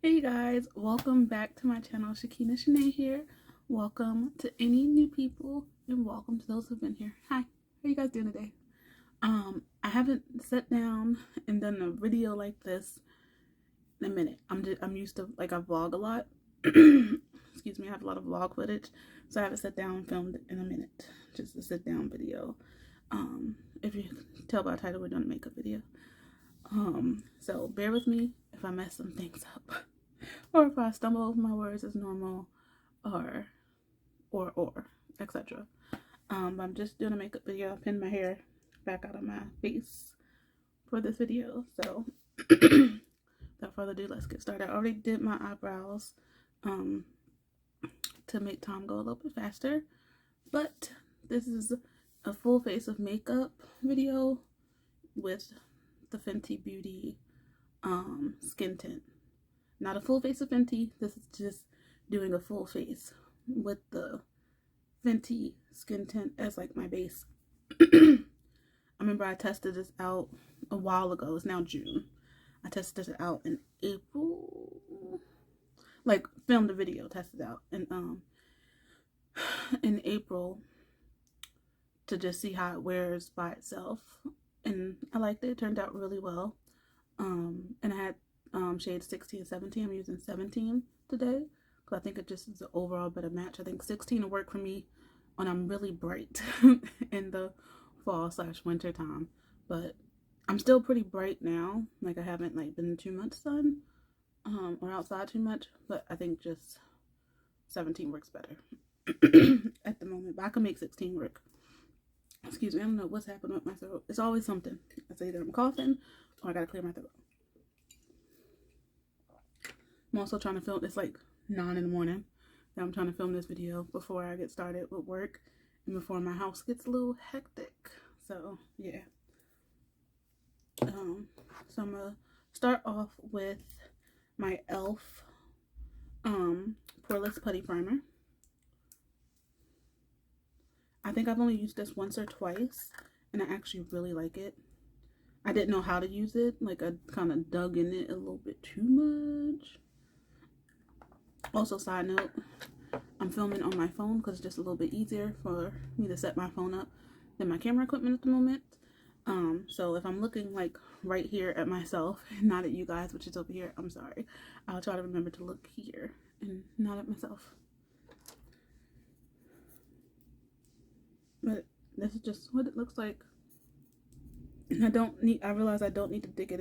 Hey guys, welcome back to my channel. Shakina Shanae here. Welcome to any new people and welcome to those who've been here. Hi, how you guys doing today? I haven't sat down and done a video like this in a minute. I'm used to, like, I vlog a lot. Excuse me, I have a lot of vlog footage, so I haven't sat down and filmed in a minute. Just a sit down video. If you can tell by the title, we're doing a makeup video. So bear with me if I mess some things up or if I stumble over my words as normal or etc. I'm just doing a makeup video. I pinned my hair back out of my face for this video. So without further ado, let's get started. I already did my eyebrows to make time go a little bit faster, but this is a full face of makeup video with the Fenty Beauty skin tint. Not a full face of Fenty. This is just doing a full face with the Fenty skin tint as like my base. I remember I tested this out a while ago. It's now June. I tested it out in April. Like, filmed a video, tested it out in April to just see how it wears by itself. And I liked it. It turned out really well. And I had shades 16 and 17. I'm using 17 today because I think it just is an overall better match. I think 16 will work for me when I'm really bright in the fall/winter time. But I'm still pretty bright now. Like, I haven't been in too much sun or outside too much. But I think just 17 works better at the moment. But I can make 16 work. Excuse me, I don't know what's happening with my throat. It's always something. It's either I'm coughing or I gotta clear my throat. I'm also trying to film. It's like 9 in the morning. And I'm trying to film this video before I get started with work and before my house gets a little hectic. So yeah. So I'm gonna start off with my e.l.f. Poreless Putty Primer. I think I've only used this once or twice, and I actually really like it. I didn't know how to use it. Like, I kind of dug in it a little bit too much. Also, side note, I'm filming on my phone because it's just a little bit easier for me to set my phone up than my camera equipment at the moment. So if I'm looking like right here at myself and not at you guys, which is over here, I'm sorry. I'll try to remember to look here and not at myself. But this is just what it looks like. And I realize I don't need to dig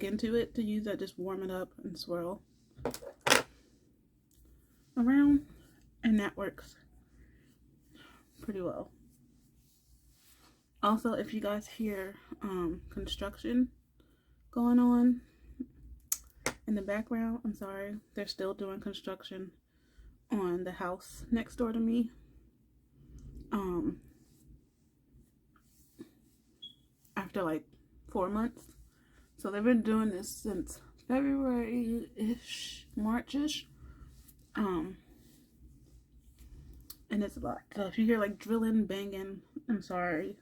into it to use it. Just warm it up and swirl around, and that works pretty well. Also, if you guys hear construction going on in the background, I'm sorry. They're still doing construction on the house next door to me. After like 4 months. So they've been doing this since February-ish, March-ish. And it's a lot. So if you hear like drilling, banging, I'm sorry.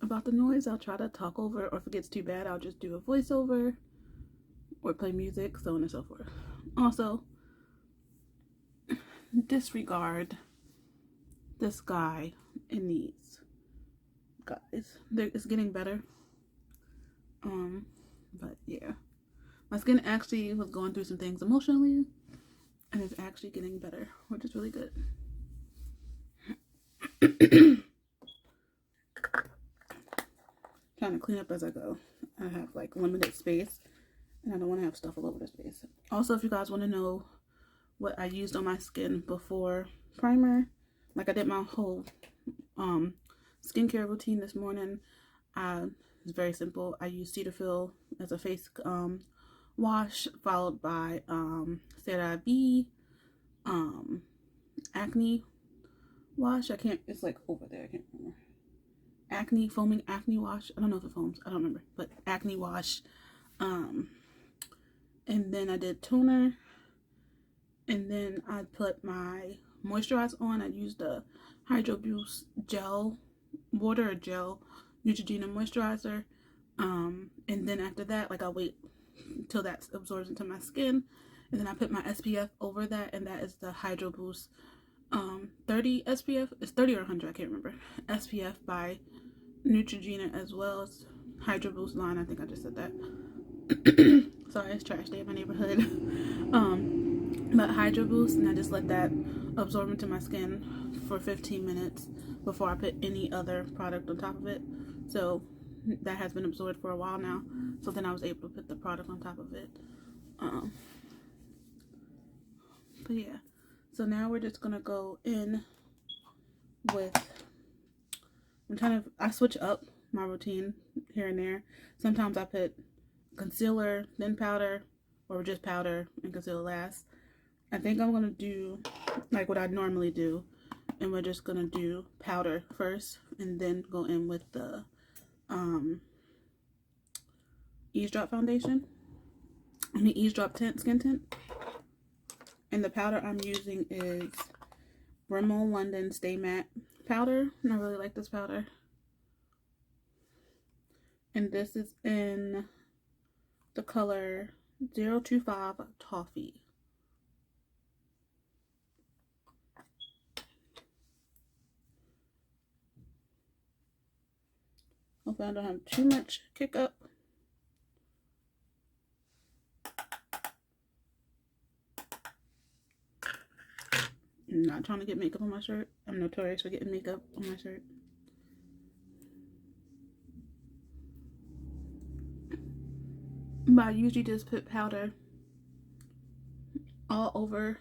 About the noise, I'll try to talk over it, or if it gets too bad, I'll just do a voiceover or play music, so on and so forth. Also, disregard this guy in these guys. It's getting better. But yeah, my skin actually was going through some things emotionally, and it's actually getting better, which is really good. Trying to clean up as I go. I have like limited space, and I don't want to have stuff all over the space. Also, if you guys want to know what I used on my skin before primer, like I did my whole skincare routine this morning. It's very simple. I use Cetaphil as a face wash, followed by CeraVe acne wash. It's like over there. I can't remember. Foaming acne wash. I don't know if it foams. I don't remember. But acne wash. And then I did toner. And then I put my moisturizer on. I used the Hydro Boost gel, water or gel, Neutrogena moisturizer. And then after that, like, I'll wait until that absorbs into my skin. And then I put my SPF over that, and that is the Hydro Boost 30 SPF. It's 30 or 100, I can't remember. SPF by Neutrogena, as well as Hydro Boost line. I think I just said that. Sorry, it's trash day in my neighborhood. But Hydro Boost, and I just let that absorb into my skin for 15 minutes before I put any other product on top of it. So that has been absorbed for a while now. So then I was able to put the product on top of it. But yeah, so now we're just gonna go in with, I switch up my routine here and there. Sometimes I put concealer, then powder, or just powder and concealer last. I think I'm gonna do like what I normally do, and we're just gonna do powder first and then go in with the Eavesdrop foundation. Eavesdrop tint, skin tint. And the powder I'm using is Rimmel London Stay Matte powder, and I really like this powder. And this is in the color 025 Toffee. Hopefully I don't have too much kick up. I'm not trying to get makeup on my shirt. I'm notorious for getting makeup on my shirt. But I usually just put powder all over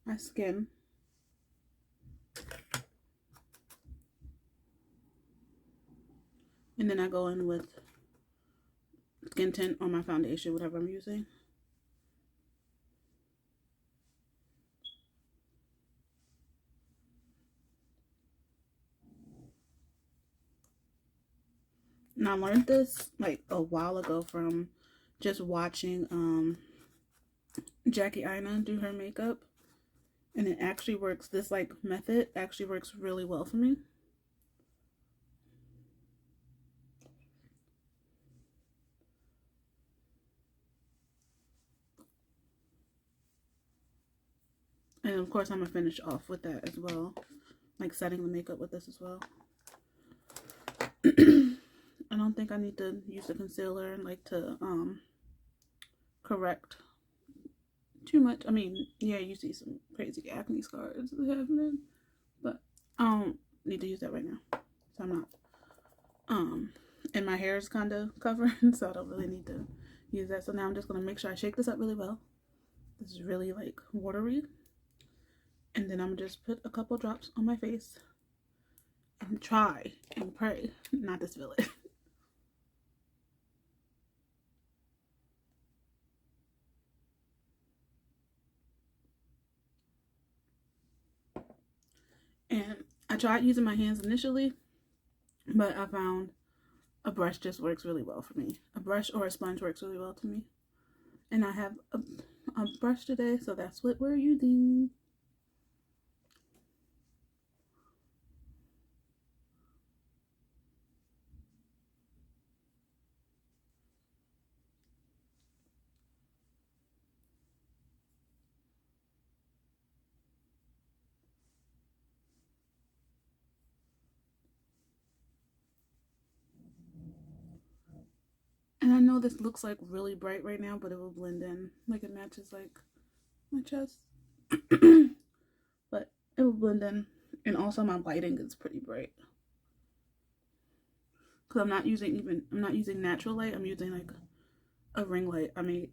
my skin. And then I go in with skin tint on my foundation, whatever I'm using. And I learned this like a while ago from just watching Jackie Aina do her makeup. And it actually works, this like method actually works really well for me. And of course I'm gonna finish off with that as well. Like setting the makeup with this as well. I don't think I need to use the concealer and like to correct too much. I mean, yeah, you see some crazy acne scars happening, but I don't need to use that right now. So I'm not. And my hair is kind of covered, so I don't really need to use that. So now I'm just gonna make sure I shake this up really well. This is really like watery. And then I'm gonna just put a couple drops on my face and try and pray not to spill it. And I tried using my hands initially, but I found a brush just works really well for me. A brush or a sponge works really well to me. And I have a brush today, so that's what we're using. And I know this looks like really bright right now, but it will blend in. Like it matches like my chest. But it will blend in. And also my lighting is pretty bright. Because I'm not using natural light. I'm using like a ring light I made.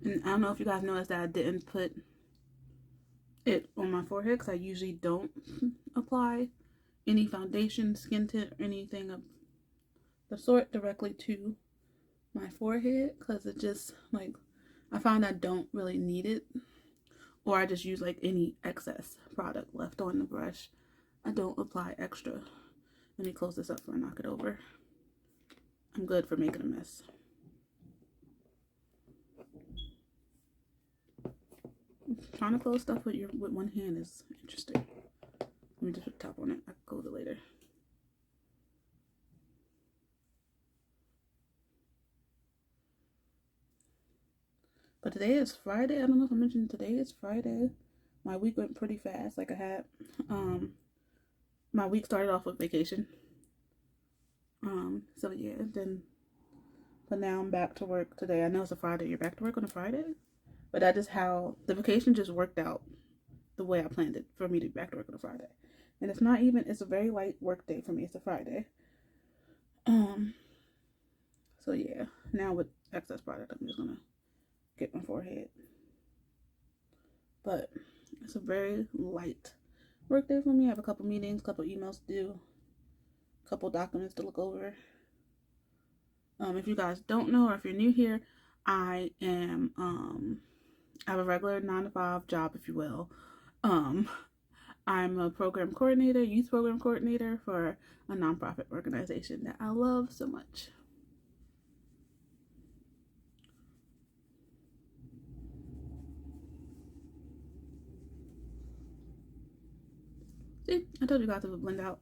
And I don't know if you guys noticed that I didn't put it on my forehead, because I usually don't apply any foundation, skin tint, or anything of the sort directly to my forehead, because it just like, I find I don't really need it, or I just use like any excess product left on the brush. I don't apply extra. Let me close this up before I knock it over. I'm good for making a mess. Trying to close stuff with one hand is interesting. Let me just put the top on it. I can close it later. But today is Friday. I don't know if I mentioned today is Friday. My week went pretty fast. Like I had, my week started off with vacation. So yeah, but now I'm back to work today. I know it's a Friday. You're back to work on a Friday? But that is how the vacation just worked out the way I planned it for me to be back to work on a Friday. And it's a very light work day for me. It's a Friday. So yeah, now with excess product, I'm just gonna get my forehead. But it's a very light work day for me. I have a couple meetings, couple emails to do, couple documents to look over. If you guys don't know, or if you're new here, I have a regular 9-to-5 job, if you will. I'm a program coordinator, youth program coordinator for a nonprofit organization that I love so much. See, I told you guys it would blend out.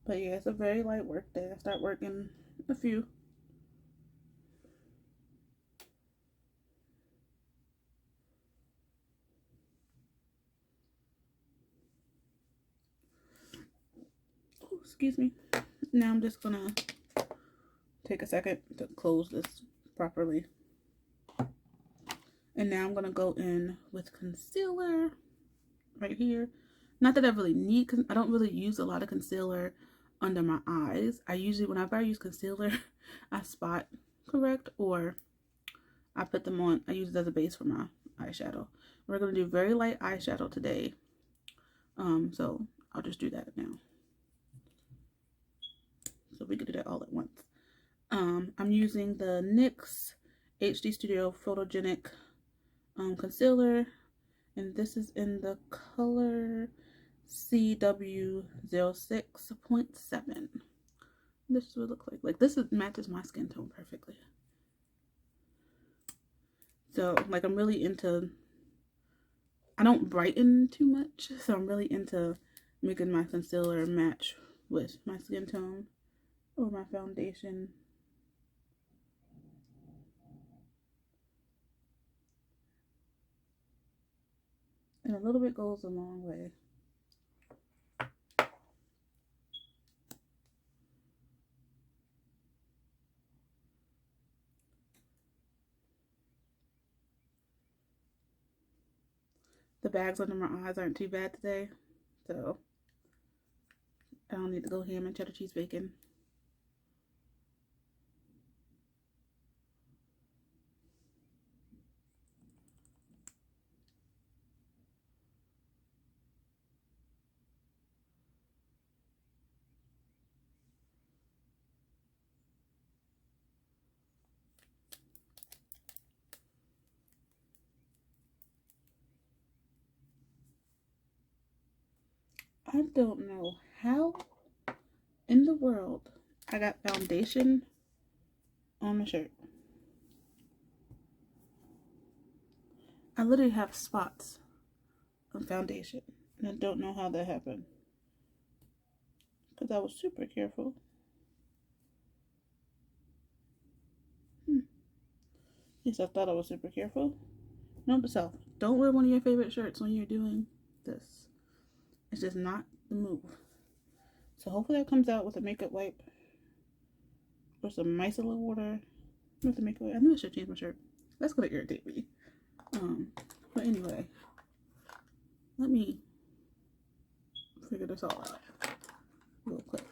But yeah, it's a very light work day. I start working a few. Oh, excuse me. Now I'm just gonna take a second to close this properly. And now I'm gonna go in with concealer right here. Not that I really need, I don't really use a lot of concealer under my eyes. I usually, whenever I use concealer, I spot correct, or I put them on, I use it as a base for my eyeshadow. We're going to do very light eyeshadow today. So I'll just do that now. So we can do that all at once. I'm using the NYX HD Studio Photogenic concealer, and this is in the color CW06.7. This is what it looks like. Like, this matches my skin tone perfectly. So, like, I'm really into, I don't brighten too much, so I'm really into making my concealer match with my skin tone or my foundation. And a little bit goes a long way. The bags under my eyes aren't too bad today, so I don't need to go ham and cheddar cheese bacon. I don't know how in the world I got foundation on my shirt. I literally have spots of foundation, and I don't know how that happened, because I was super careful. Yes, I thought I was super careful. Note to self, don't wear one of your favorite shirts when you're doing this. It's just not the move. So hopefully that comes out with a makeup wipe or some micellar water with the makeup wipe. I knew I should change my shirt. That's gonna irritate me. But anyway, let me figure this all out real quick.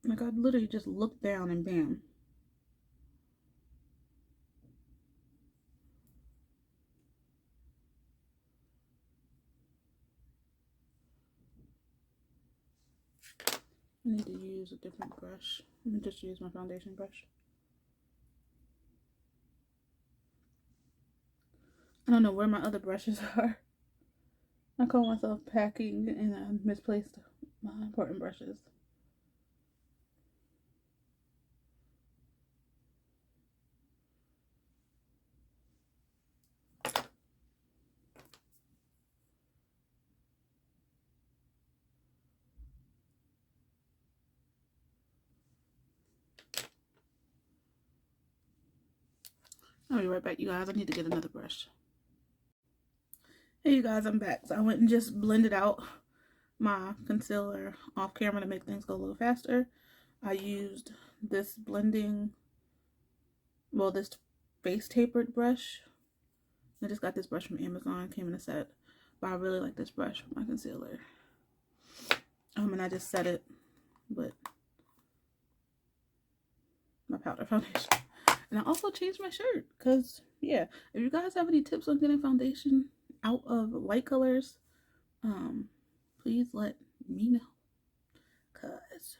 Like, I literally just looked down and bam. I need to use a different brush. Let me just use my foundation brush. I don't know where my other brushes are. I call myself packing and I misplaced my important brushes. I'll be right back, you guys. I need to get another brush. Hey, you guys, I'm back. So I went and just blended out my concealer off camera to make things go a little faster. I used this blending, well, this face tapered brush. I just got this brush from Amazon, came in a set, but I really like this brush for my concealer. And I just set it with my powder foundation. And I also changed my shirt because, yeah, if you guys have any tips on getting foundation out of light colors, please let me know. Cause,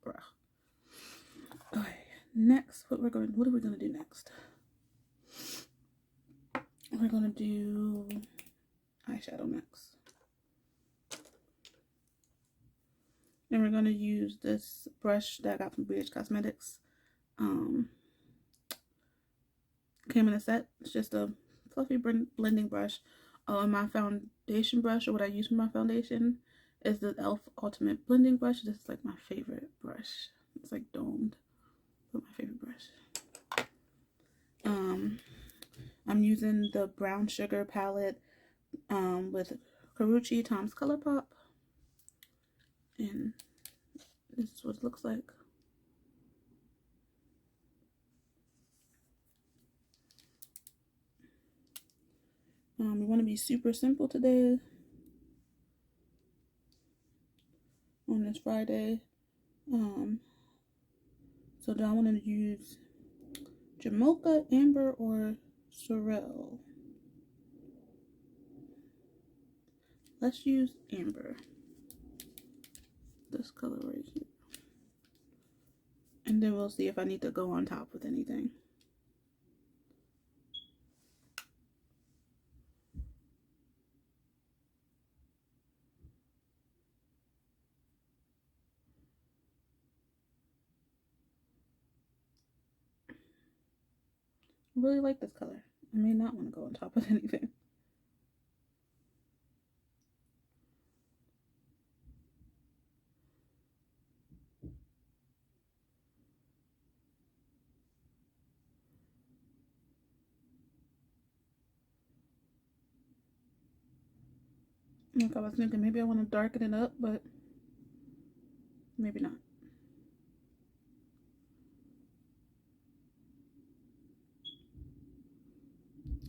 bruh. Okay, next, what are we gonna do next? We're gonna do eyeshadow next. And we're gonna use this brush that I got from BH Cosmetics. Came in a set. It's just a fluffy blending brush. And my foundation brush, or what I use for my foundation, is the e.l.f. Ultimate Blending Brush. This is like my favorite brush. It's like domed, but my favorite brush. I'm using the Brown Sugar palette with Karuchi Tom's Color Pop, and this is what it looks like. We want to be super simple today on this Friday. So do I want to use Jamocha, Amber, or Sorrel? Let's use Amber. This color right here. And then we'll see if I need to go on top with anything. I really like this color. I may not want to go on top with anything. Like I was thinking maybe I want to darken it up, but maybe not.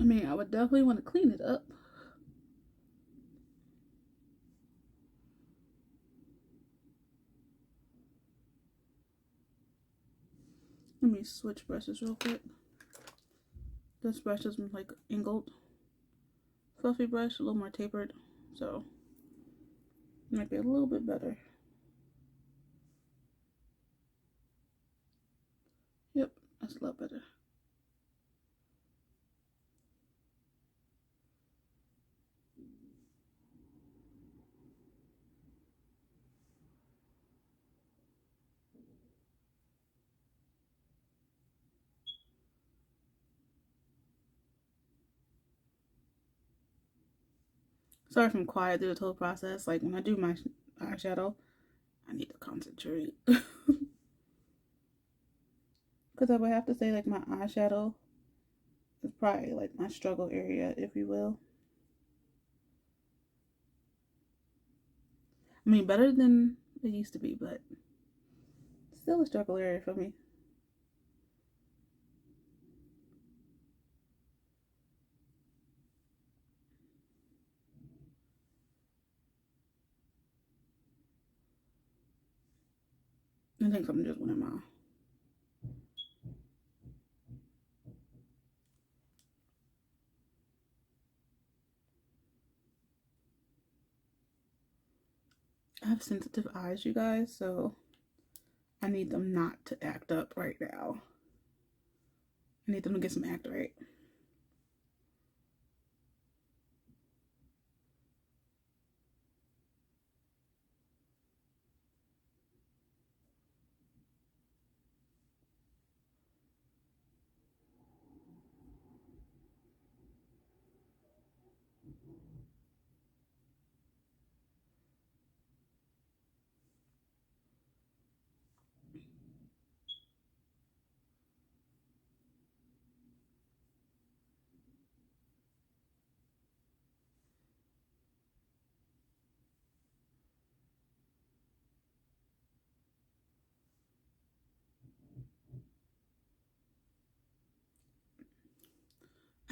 I mean, I would definitely want to clean it up. Let me switch brushes real quick. This brush is like angled. Fluffy brush, a little more tapered, so it might be a little bit better. Yep, that's a lot better. Sorry if I'm quiet through the whole process. Like when I do my eyeshadow, I need to concentrate. Because I would have to say like my eyeshadow is probably like my struggle area, if you will. I mean, better than it used to be, but still a struggle area for me. I think something just went in my eye. I have sensitive eyes, you guys, so I need them not to act up right now. I need them to get some act right.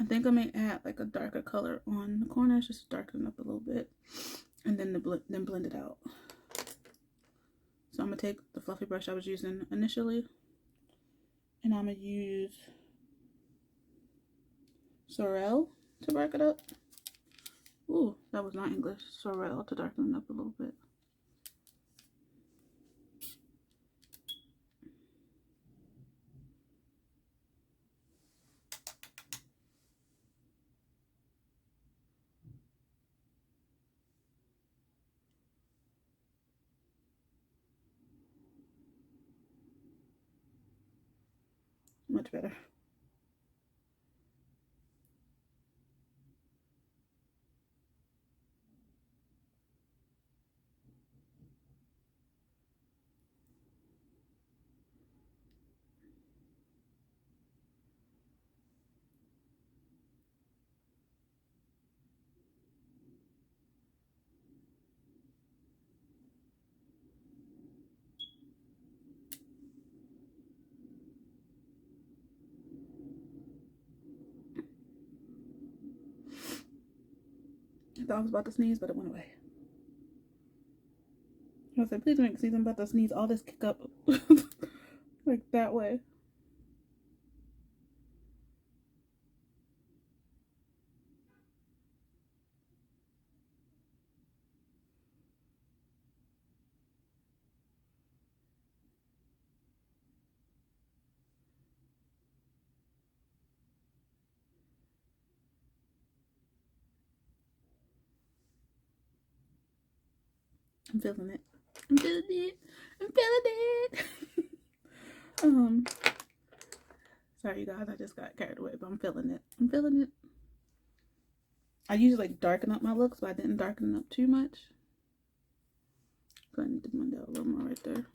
I think I may add like a darker color on the corners, just to darken it up a little bit, and then blend it out. So I'm gonna take the fluffy brush I was using initially, and I'm gonna use Sorrel to darken it up. Ooh, that was not English. Sorrel to darken it up a little bit. Much better. I thought I was about to sneeze, but it went away. I said, please make sneeze. I'm about to sneeze. All this kick up like that way. I'm feeling it. I'm feeling it. I'm feeling it. Sorry you guys, I just got carried away, but I'm feeling it. I'm feeling it. I usually like darken up my looks, but I didn't darken it up too much. So I need to blend out a little more right there.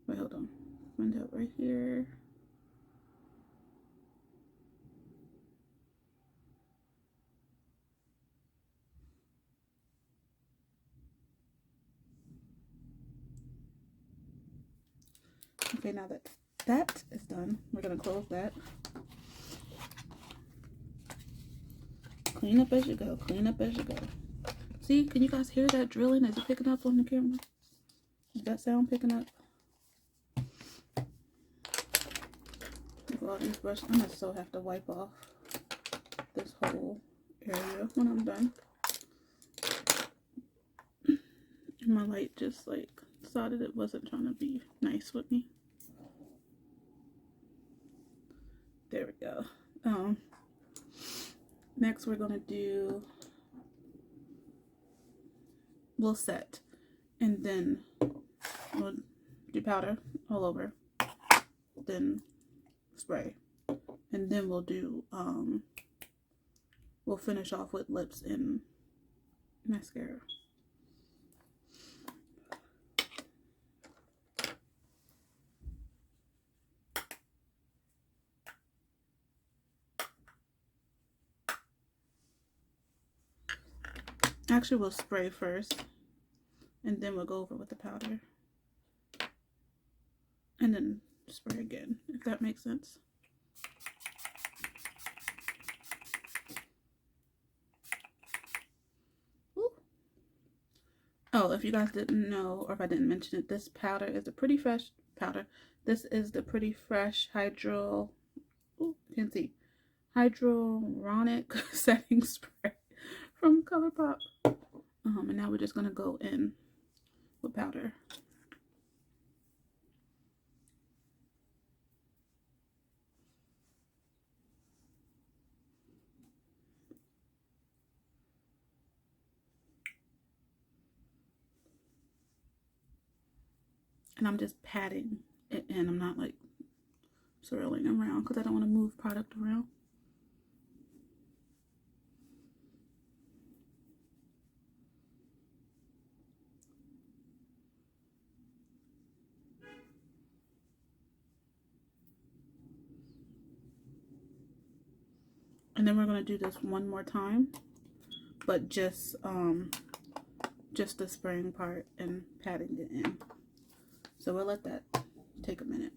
Wait, hold on. Blend out right here. Okay, now that that is done, we're gonna close that. Clean up as you go. Clean up as you go. See, can you guys hear that drilling? Is it picking up on the camera? Is that sound picking up? Look at all these brushes. I'm gonna so have to wipe off this whole area when I'm done. And my light just like decided it wasn't trying to be nice with me. There we go. Next we're gonna do, we'll set, and then we'll do powder all over, then spray, and then we'll do we'll finish off with lips and mascara. Actually, we'll spray first, and then we'll go over with the powder, and then spray again, if that makes sense. Ooh. Oh, if you guys didn't know, or if I didn't mention it, this powder is a Pretty Fresh powder. This is the Pretty Fresh Hydro, ooh, you can see, Hyaluronic Setting Spray from ColourPop. And now we're just gonna go in with powder. And I'm just patting it in. I'm not like swirling around because I don't want to move product around. And then we're going to do this one more time, but just the spraying part and patting it in. So we'll let that take a minute.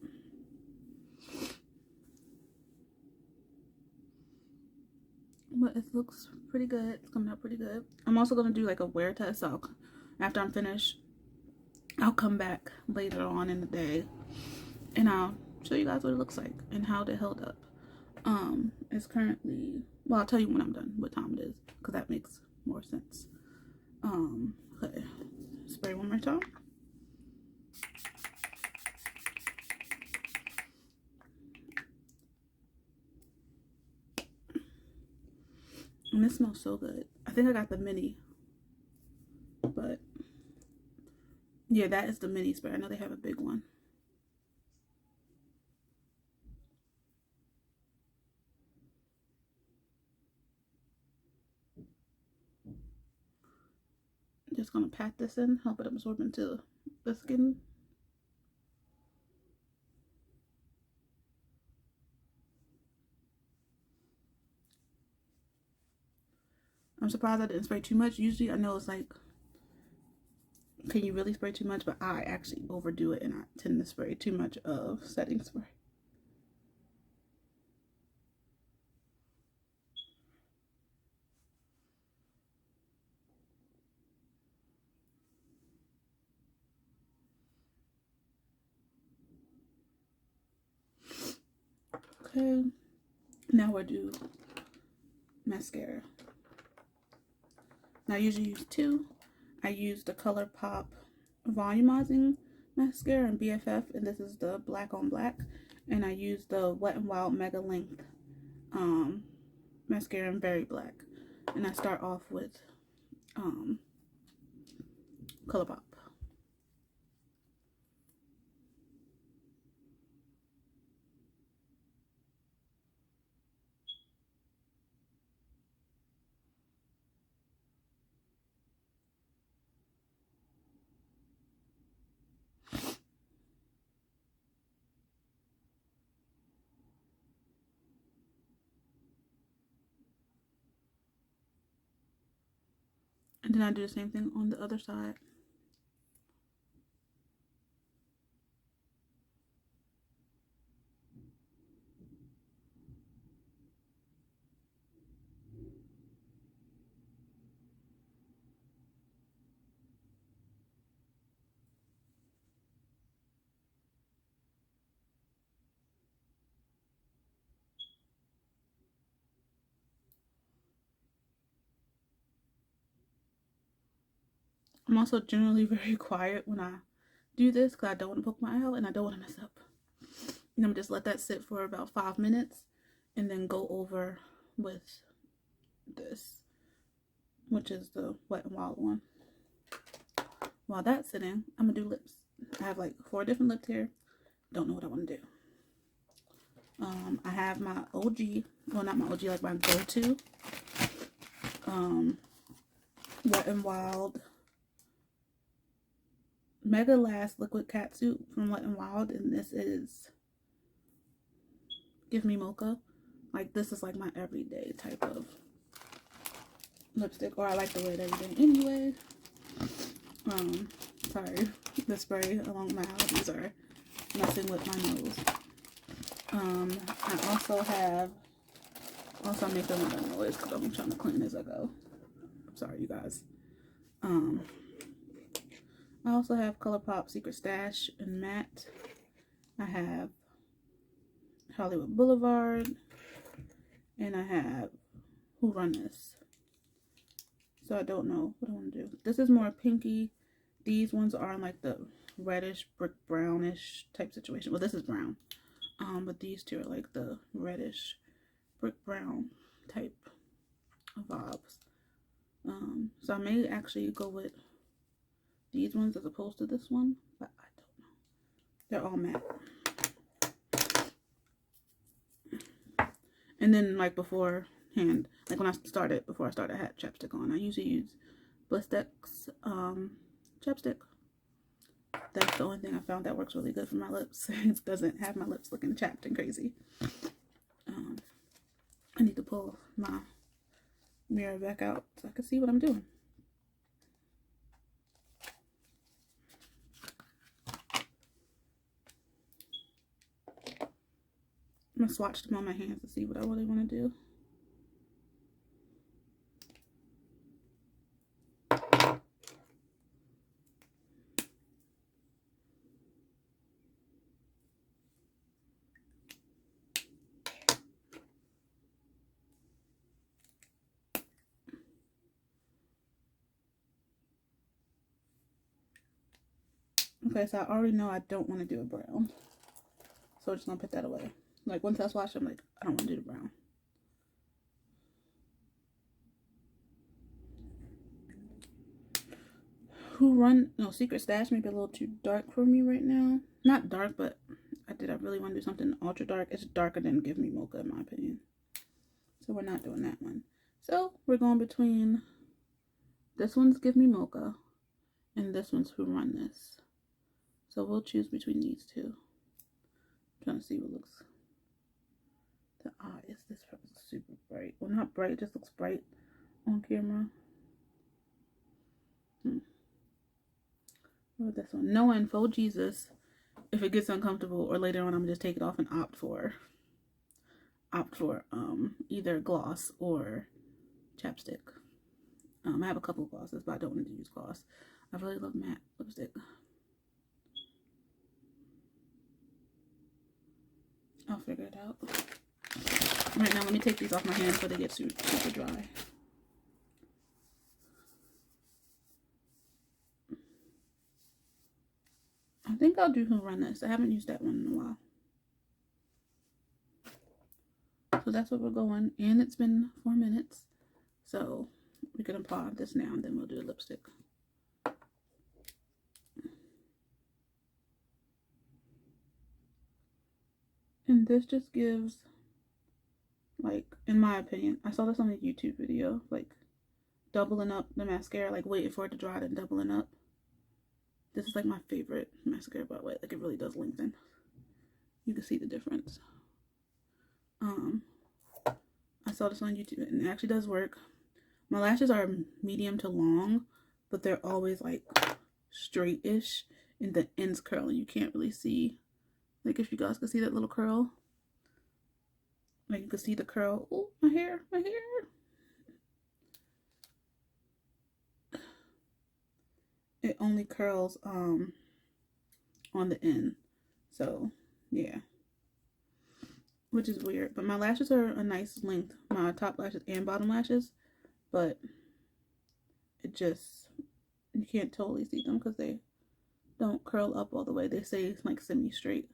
but it looks pretty good. It's coming out pretty good. I'm also going to do like a wear test. So after I'm finished, I'll come back later on in the day and I'll show you guys what it looks like and how it held up. It's currently, well, I'll tell you when I'm done what time it is, because that makes more sense. Okay, spray one more time. And this smells so good. I think I got the mini, but yeah, that is the mini spray. I know they have a big one. Just gonna pat this in, help it absorb into the skin. I'm surprised I didn't spray too much. Usually I know it's like, can you really spray too much? But I actually overdo it and I tend to spray too much of setting spray. Okay, now we'll do mascara. Now I usually use two. I use the ColourPop volumizing mascara in BFF, and this is the black on black. And I use the Wet n Wild Mega Length mascara in Berry Black. And I start off with ColourPop. And then I do the same thing on the other side. I'm also generally very quiet when I do this because I don't want to poke my eye out and I don't want to mess up. And I'm just let that sit for about 5 minutes and then go over with this, which is the Wet n Wild one. While that's sitting, I'm gonna do lips. I have like 4 different lips here. Don't know what I want to do. I have my OG, well not my OG, like my go-to Wet n Wild Mega Last Liquid Catsuit from Wet n Wild, and this is Give Me Mocha. Like this is like my everyday type of lipstick, or I like to wear it every day anyway. Sorry, the spray along with my allergies are messing with my nose. I also have, I'm making a lot of noise because I'm trying to clean as I go. Sorry, you guys. I also have ColourPop Secret Stash and Matte. I have Hollywood Boulevard, and I have Who Run This. So I don't know what I want to do. This is more pinky. These ones are in like the reddish, brick brownish type situation. Well, this is brown. But these two are like the reddish, brick brown type of vibes. So I may actually go with these ones as opposed to this one, but I don't know. They're all matte. And then like beforehand, like when I started, before I started, I had chapstick on. I usually use Blistex chapstick. That's the only thing I found that works really good for my lips. It doesn't have my lips looking chapped and crazy. I need to pull my mirror back out so I can see what I'm doing. I'm gonna swatch them on my hands to see what I really want to do. Okay, so I already know I don't want to do a brown. So I'm just going to put that away. Like, once I swatch, I'm like, I don't want to do the brown. Secret Stash may be a little too dark for me right now. Not dark, but I really want to do something ultra dark. It's darker than Give Me Mocha, in my opinion. So we're not doing that one. So we're going between, this one's Give Me Mocha, and this one's Who Run This. So we'll choose between these two. I'm trying to see what looks. The eyes, this is super bright. Well, not bright, it just looks bright on camera. What this one? No Info Jesus. If it gets uncomfortable, or later on, I'm gonna just take it off and opt for either gloss or chapstick. I have a couple of glosses, but I don't want to use gloss. I really love matte lipstick. I'll figure it out. Right now, let me take these off my hands so they get super dry. I think I'll do Who Run This. I haven't used that one in a while. So that's what we're going. And it's been 4 minutes. So we can apply this now and then we'll do a lipstick. And this just gives, like, in my opinion, I saw this on a YouTube video, like doubling up the mascara, like waiting for it to dry and doubling up. This is like my favorite mascara, by the way. Like, it really does lengthen. You can see the difference. I saw this on YouTube and it actually does work. My lashes are medium to long, but they're always like straight-ish and the ends curling. You can't really see, like, if you guys can see that little curl. Like, you can see the curl. Oh, my hair. It only curls on the end. So, yeah. Which is weird. But my lashes are a nice length. My top lashes and bottom lashes. But it just, you can't totally see them because they don't curl up all the way. They stay like semi-straight.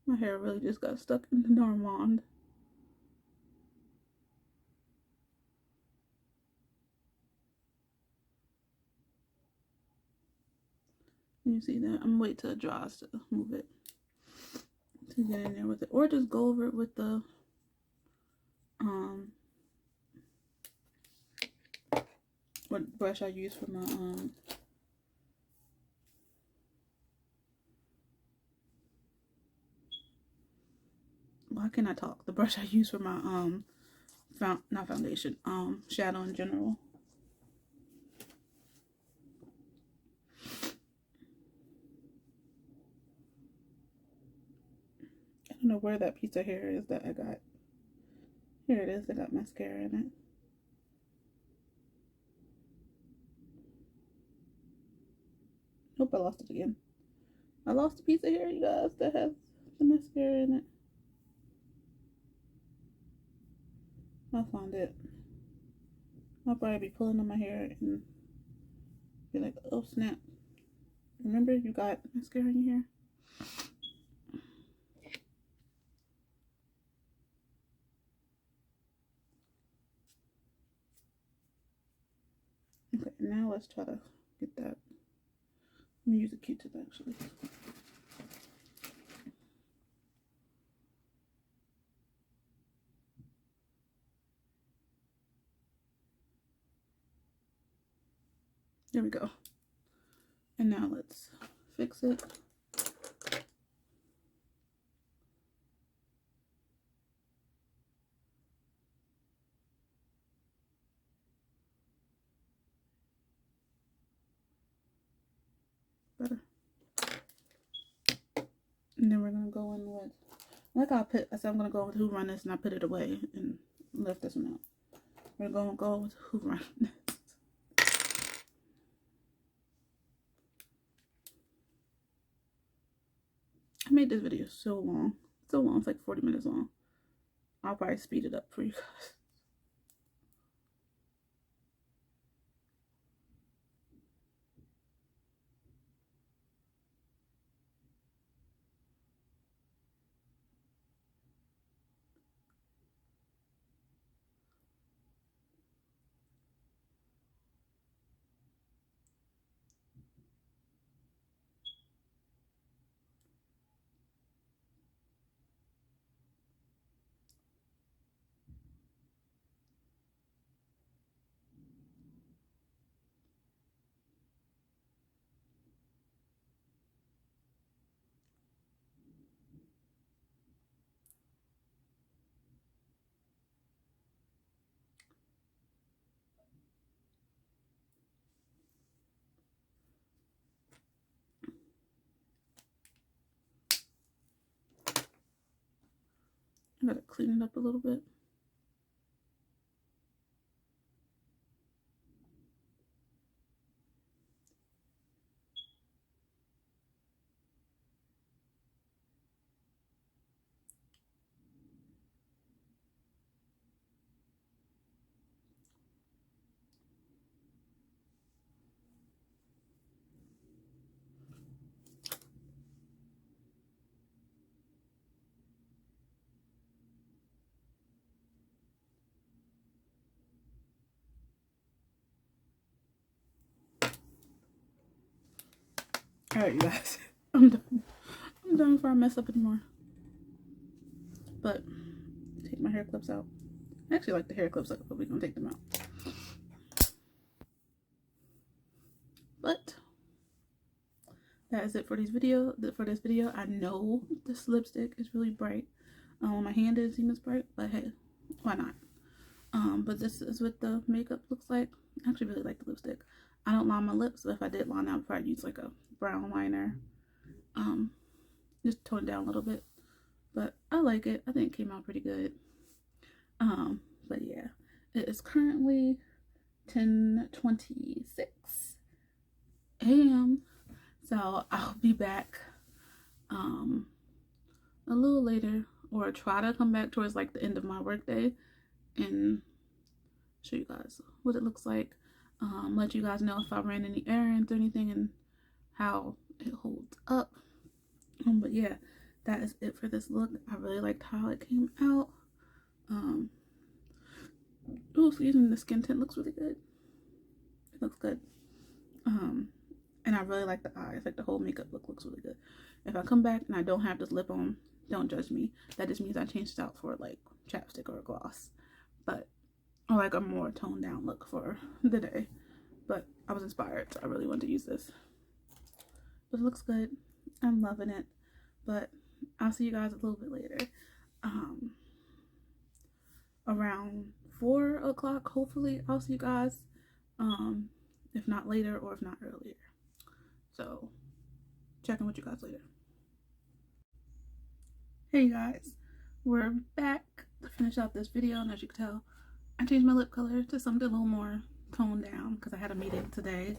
My hair really just got stuck in the darn wand. You see that? I'm gonna wait till it dries to move it. To get in there with it. Or just go over it with the what brush I use for my why can't I talk? The brush I use for my not foundation, shadow in general. I don't know where that piece of hair is that I got. Here it is. I got mascara in it. Nope, I lost it again. I lost a piece of hair, you guys, that has the mascara in it. I'll find it. I'll probably be pulling on my hair and be like, oh snap. Remember you got mascara in your hair? Okay, now let's try to get that. Let me use a Q-tip actually. There we go. And now let's fix it. Better. And then we're gonna go in with, like I said I'm gonna go with Who Run This, and I put it away and left this one out. We're gonna go with Who Run This. I made this video so long. It's like 40 minutes long. I'll probably speed it up for you guys. I gotta clean it up a little bit. Alright, you guys. I'm done. I'm done before I mess up anymore. But take my hair clips out. I actually like the hair clips, but we're gonna take them out. But that is it for this video. I know this lipstick is really bright. My hand didn't seem as bright, but hey, why not? But this is what the makeup looks like. I actually really like the lipstick. I don't line my lips, but if I did line, I would probably use like a brown liner. Just tone it down a little bit. But I like it. I think it came out pretty good. But yeah, it is currently 10:26 a.m. So I'll be back a little later, or try to come back towards like the end of my workday and show you guys what it looks like. Let you guys know if I ran any errands or anything and how it holds up. But yeah, that is it for this look. I really liked how it came out. Oh, excuse me, the skin tint looks really good. It looks good. And I really like the eyes. Like the whole makeup look looks really good. If I come back and I don't have this lip on, don't judge me. That just means I changed it out for like chapstick or a gloss. But or like a more toned down look for the day. But I was inspired, so I really wanted to use this. But it looks good. I'm loving it. But I'll see you guys a little bit later. Around 4 o'clock, hopefully I'll see you guys. If not later or if not earlier. So check in with you guys later. Hey guys, we're back to finish out this video, and as you can tell, I changed my lip color to something a little more toned down because I had a meeting today.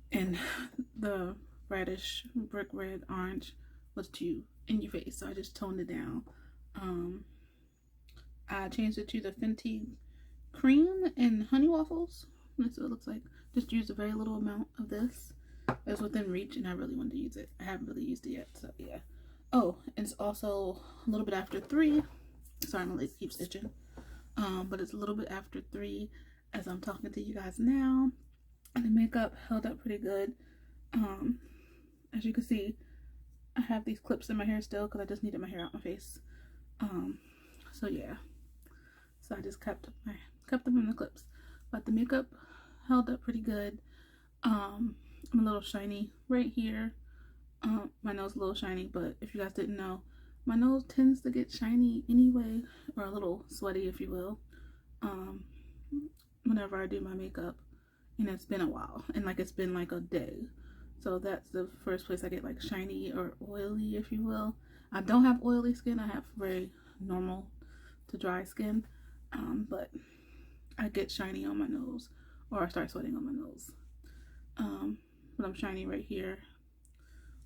And the reddish brick red orange was too in your face, so I just toned it down. I changed it to the Fenty cream and honey waffles. That's what it looks like. Just used a very little amount of this. It was within reach and I really wanted to use it. I haven't really used it yet, so yeah. Oh, and it's also a little bit after 3. Sorry, my leg keeps itching. But it's a little bit after 3 as I'm talking to you guys now. And the makeup held up pretty good. As you can see, I have these clips in my hair still because I just needed my hair out my face. So yeah. So I just kept them in the clips. But the makeup held up pretty good. I'm a little shiny right here. My nose is a little shiny, but if you guys didn't know, my nose tends to get shiny anyway, or a little sweaty if you will, whenever I do my makeup. And it's been a while, and like it's been like a day. So that's the first place I get like shiny or oily if you will. I don't have oily skin. I have very normal to dry skin, but I get shiny on my nose, or I start sweating on my nose. But I'm shiny right here.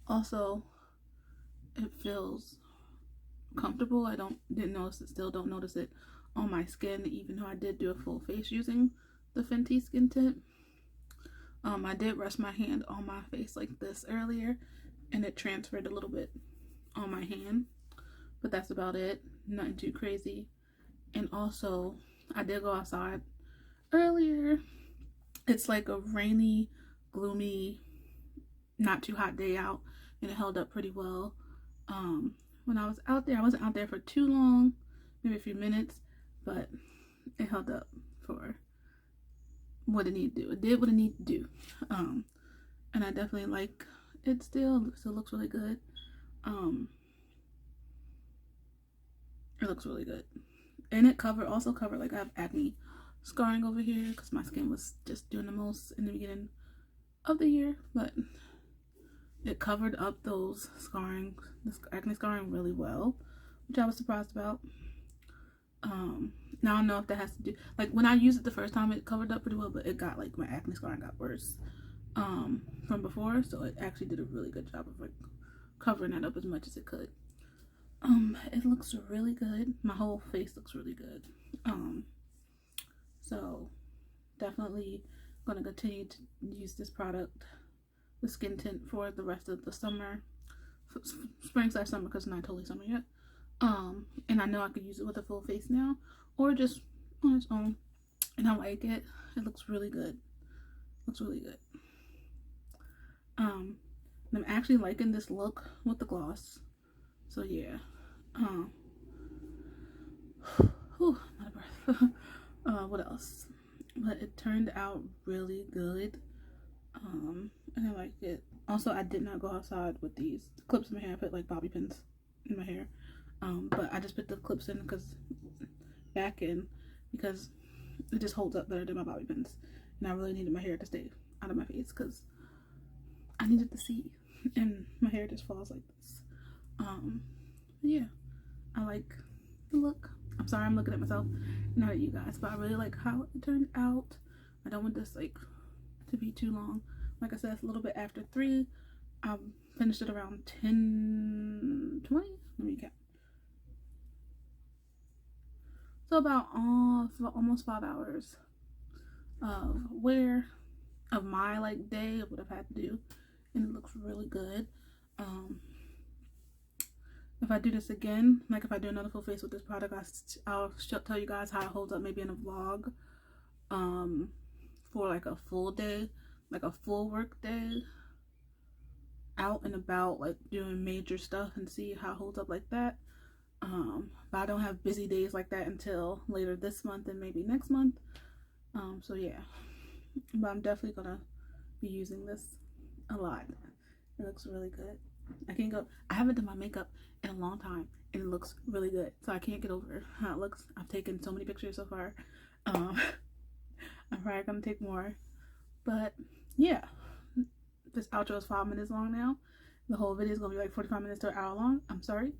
Also, it feels comfortable. I didn't notice it, still don't notice it on my skin, even though I did do a full face using the Fenty skin tint. I did rest my hand on my face like this earlier, and it transferred a little bit on my hand, but that's about it. Nothing too crazy. And also, I did go outside earlier. It's like a rainy, gloomy, not too hot day out, and it held up pretty well. When I was out there, I wasn't out there for too long, maybe a few minutes, but it held up for what it needed to do. It did what it needed to do. And I definitely like it still. It still looks really good. It looks really good. And it also covered, like, I have acne scarring over here because my skin was just doing the most in the beginning of the year, but it covered up those scarring, this acne scarring really well, which I was surprised about. Now I don't know if that has to do, like, when I used it the first time, it covered up pretty well, but it got, like, my acne scarring got worse from before, so it actually did a really good job of, like, covering that up as much as it could. It looks really good. My whole face looks really good. So definitely gonna continue to use this product, the skin tint, for the rest of the summer, spring/summer, because it's not totally summer yet. And I know I could use it with a full face now, or just on its own, and I like it. It looks really good. Looks really good. I'm actually liking this look with the gloss. So yeah. Whew, not a breath. What else? But it turned out really good. And I liked it. Also, I did not go outside with these clips in my hair. I put, like, bobby pins in my hair. But I just put the clips in back in because it just holds up better than my bobby pins. And I really needed my hair to stay out of my face because I needed to see. And my hair just falls like this. Yeah, I like the look. I'm sorry I'm looking at myself, not at you guys, but I really like how it turned out. I don't want this, like, to be too long. Like I said, it's a little bit after 3. I finished it around 10:20. Let me count. So about almost 5 hours of my, like, day of what I've had to do, and it looks really good. If I do this again, like if I do another full face with this product, I'll tell you guys how it holds up, maybe in a vlog, for like a full day, like a full work day, out and about, like doing major stuff, and see how it holds up like that. But I don't have busy days like that until later this month and maybe next month. So yeah, but I'm definitely gonna be using this a lot. It looks really good. I haven't done my makeup in a long time, and it looks really good, so I can't get over how it looks. I've taken so many pictures so far. I'm probably gonna take more, but yeah, this outro is 5 minutes long now. The whole video is gonna be like 45 minutes to an hour long. I'm sorry.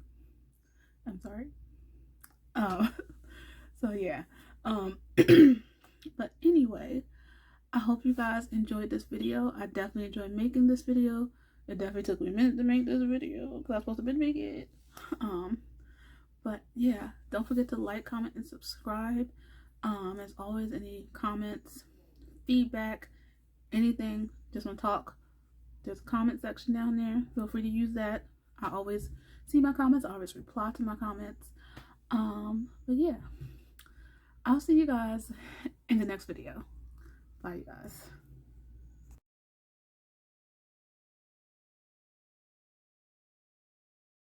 So yeah, but anyway, I hope you guys enjoyed this video. I definitely enjoyed making this video. It definitely took me a minute to make this video because I was supposed to make it. But yeah, don't forget to like, comment, and subscribe. As always, any comments, feedback, anything, just want to talk, there's a comment section down there. Feel free to use that. I always see my comments. I always reply to my comments. But yeah, I'll see you guys in the next video. Bye, you guys.